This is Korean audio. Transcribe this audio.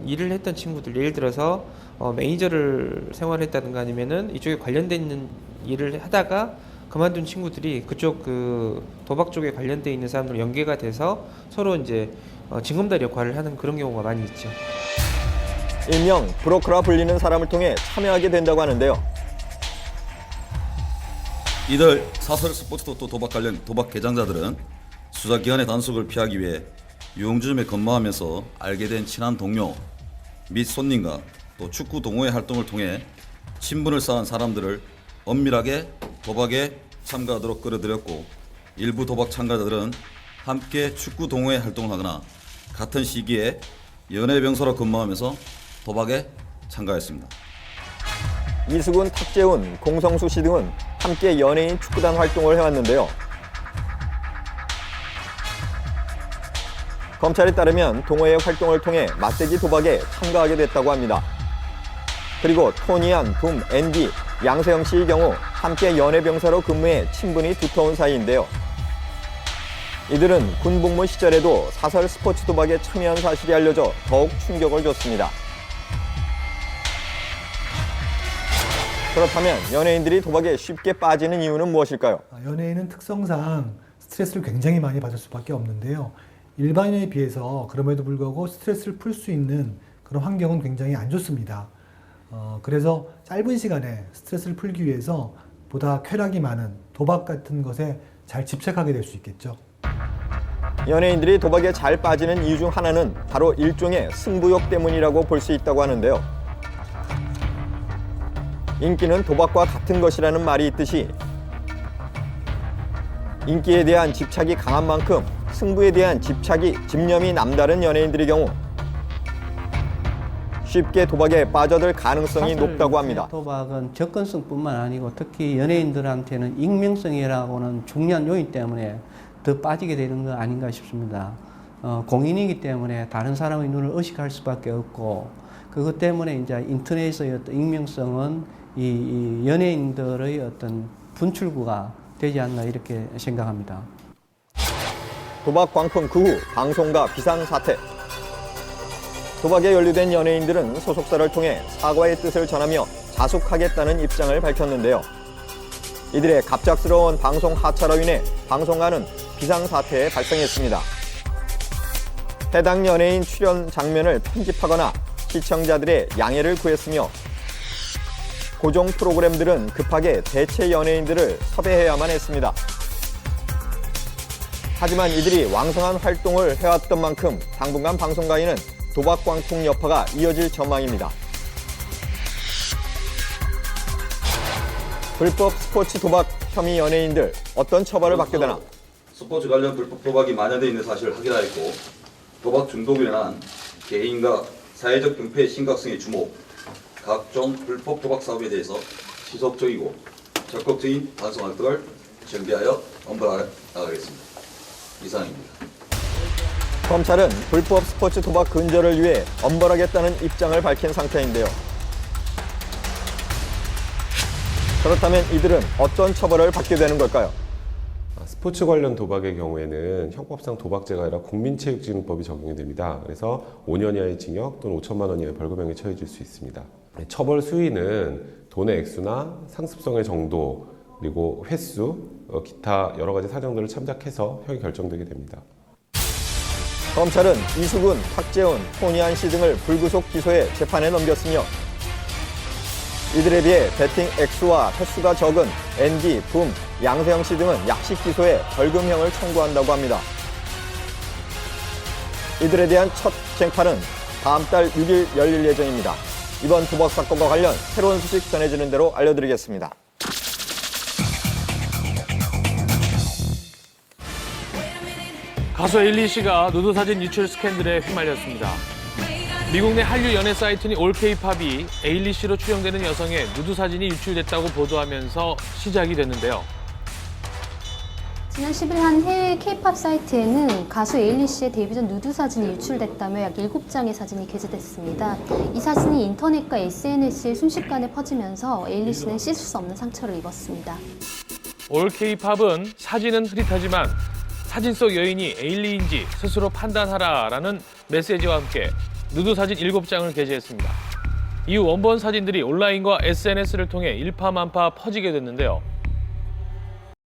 일을 했던 친구들, 예를 들어서 매니저를 생활했다든가 아니면은 이쪽에 관련돼 있는 일을 하다가 그만둔 친구들이 그쪽 그 도박 쪽에 관련돼 있는 사람들 연계가 돼서 서로 이제 징검다리 역할을 하는 그런 경우가 많이 있죠. 일명 브로커라 불리는 사람을 통해 참여하게 된다고 하는데요. 이들 사설 스포츠 또 도박 관련 도박 개장자들은 수사기관의 단속을 피하기 위해 유흥주점에 근무하면서 알게 된 친한 동료 및 손님과 또 축구 동호회 활동을 통해 친분을 쌓은 사람들을 엄밀하게 도박에 참가하도록 끌어들였고, 일부 도박 참가자들은 함께 축구 동호회 활동을 하거나 같은 시기에 연예병사로 근무하면서 도박에 참가했습니다. 이수근, 탁재훈, 공성수 씨 등은 함께 연예인 축구단 활동을 해왔는데요. 검찰에 따르면 동호회 활동을 통해 맞대기 도박에 참가하게 됐다고 합니다. 그리고 토니안, 붐, 앤디, 양세형 씨의 경우 함께 연예병사로 근무해 친분이 두터운 사이인데요. 이들은 군복무 시절에도 사설 스포츠 도박에 참여한 사실이 알려져 더욱 충격을 줬습니다. 그렇다면 연예인들이 도박에 쉽게 빠지는 이유는 무엇일까요? 연예인은 특성상 스트레스를 굉장히 많이 받을 수밖에 없는데요. 일반인에 비해서 그럼에도 불구하고 스트레스를 풀 수 있는 그런 환경은 굉장히 안 좋습니다. 그래서 짧은 시간에 스트레스를 풀기 위해서 보다 쾌락이 많은 도박 같은 것에 잘 집착하게 될 수 있겠죠. 연예인들이 도박에 잘 빠지는 이유 중 하나는 바로 일종의 승부욕 때문이라고 볼 수 있다고 하는데요. 인기는 도박과 같은 것이라는 말이 있듯이 인기에 대한 집착이 강한 만큼 승부에 대한 집념이 남다른 연예인들의 경우 쉽게 도박에 빠져들 가능성이 높다고 합니다. 도박은 접근성뿐만 아니고 특히 연예인들한테는 익명성이라고는 중요한 요인 때문에 더 빠지게 되는 거 아닌가 싶습니다. 공인이기 때문에 다른 사람의 눈을 의식할 수밖에 없고, 그것 때문에 이제 인터넷의 어떤 익명성은 이 연예인들의 어떤 분출구가 되지 않나 이렇게 생각합니다. 도박 광풍 그 후 방송과 비상사태. 도박에 연루된 연예인들은 소속사를 통해 사과의 뜻을 전하며 자숙하겠다는 입장을 밝혔는데요. 이들의 갑작스러운 방송 하차로 인해 방송가는 비상사태에 발생했습니다. 해당 연예인 출연 장면을 편집하거나 시청자들의 양해를 구했으며 고정 프로그램들은 급하게 대체 연예인들을 섭외해야만 했습니다. 하지만 이들이 왕성한 활동을 해왔던 만큼 당분간 방송가에는 도박 광풍 여파가 이어질 전망입니다. 불법 스포츠 도박 혐의 연예인들 어떤 처벌을 받게 되나? 스포츠 관련 불법 도박이 만연되어 있는 사실을 확인하였고, 도박 중독으로 인한 개인과 사회적 병폐의 심각성에 주목, 각종 불법 도박 사업에 대해서 지속적이고 적극적인 반성 활동을 준비하여 엄벌하여 나가겠습니다. 이상입니다. 검찰은 불법 스포츠 도박 근절을 위해 엄벌하겠다는 입장을 밝힌 상태인데요. 그렇다면 이들은 어떤 처벌을 받게 되는 걸까요? 스포츠 관련 도박의 경우에는 형법상 도박죄가 아니라 국민체육진흥법이 적용이 됩니다. 그래서 5년 이하의 징역 또는 5천만 원 이하의 벌금형에 처해질 수 있습니다. 처벌 수위는 돈의 액수나 상습성의 정도, 그리고 횟수, 기타 여러 가지 사정들을 참작해서 형이 결정되게 됩니다. 검찰은 이수근, 탁재훈, 토니안 씨 등을 불구속 기소해 재판에 넘겼으며 이들에 비해 배팅 액수와 횟수가 적은 앤디, 붐, 양세형 씨 등은 약식 기소해 벌금형을 청구한다고 합니다. 이들에 대한 첫 쟁판은 다음 달 6일 열릴 예정입니다. 이번 도박 사건과 관련 새로운 소식 전해지는 대로 알려드리겠습니다. 가수 에일리 씨가 누드 사진 유출 스캔들에 휘말렸습니다. 미국 내 한류 연애 사이트인 올케이팝이 에일리 씨로 추정되는 여성의 누드 사진이 유출됐다고 보도하면서 시작이 됐는데요. 지난 10일 한 해외 K-팝 사이트에는 가수 에일리 씨의 데뷔전 누드 사진이 유출됐다며 약 7장의 사진이 게재됐습니다. 이 사진이 인터넷과 SNS에 순식간에 퍼지면서 에일리 씨는 씻을 수 없는 상처를 입었습니다. 올케이팝은 사진은 흐릿하지만 사진 속 여인이 에일리인지 스스로 판단하라라는 메시지와 함께 누드 사진 7장을 게재했습니다. 이후 원본 사진들이 온라인과 SNS를 통해 일파만파 퍼지게 됐는데요.